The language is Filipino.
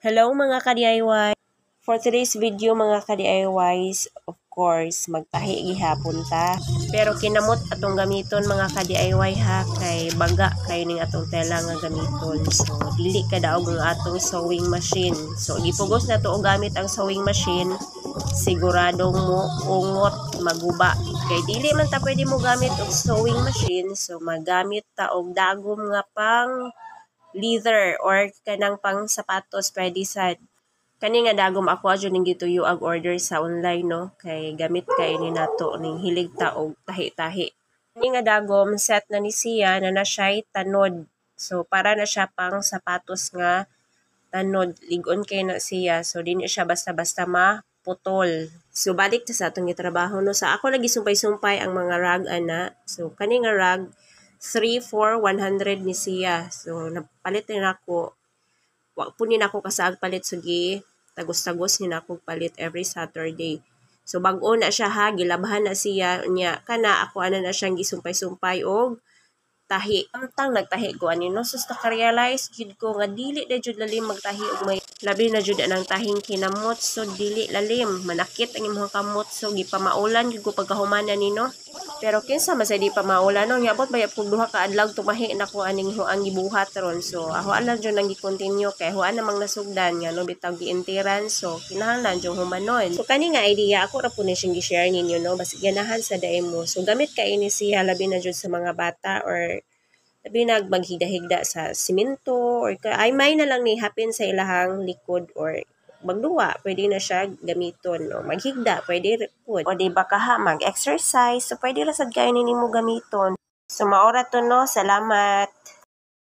Hello mga ka-DIY! For today's video mga ka-DIYs, of course, magtahi gihapon ta. Pero kinamot atong gamiton mga ka-DIY ha, kay baga kayo ning atong tela nga gamiton. So, dili ka daog ang atong sewing machine. So, gipugos na to og gamit ang sewing machine, siguradong mo ungot, maguba. Kay dili man ta pwede mo gamit og sewing machine, so magamit ta og dagom nga pang leather or kanang pang sapatos pwede sad. Kani nga dagom ako adyo ning gituyo ag order sa online no, kay gamit kay ni nato ning hilig ta og tahi-tahi. Kani nga dagom set na ni siya na siya'y tanod. So para na siya pang sapatos nga tanod, ligon kay na siya. So dili siya basta-basta maputol. So balik ta sa atong gitrabaho no. Sa ako lagi sumpay-sumpay ang mga rag ana. So kani nga rag 3 for 100 ni siya. So napalit din ako. Wa po ni nako kasag palit sugi. Tagos-tagos ni nako palit every Saturday. So bag-o na siya ha, gilabhan na siya nya kana ako ana na siyang gisumpay-sumpay og tahi. Amtang nagtahi ko ani no, sus naka-realize jud ko nga dili na jud lalim magtahi og may labi na jud anang tahing kinamot, so dili lalim, manakit ang imong kamot, so gipamaulan jud ko pagkahumanan ni no. Pero kinsa man sa di pa maulan no, nya abot bayap kog duha ka adlaw tumahi na ko aning huang gibuhat ron. So ako alam jud nang gi-continue kay huan namang nasugdan nga no bitaw giintiran, so kinahanglan jud humanon. So kani nga idea ako ra po ni siyang gi-share ninyo no, basi ganahan sa daay mo. So gamit kay ini siya labi na jud sa mga bata or labi na maghigda-higda sa simento or ay may na lang ni hapin sa ilahang likod or magduwa, pwede na siya gamiton. No? Maghigda, pwede po. O diba kaha, mag-exercise, so pwede rasad kayo nini mo gamiton. So maora to no, salamat.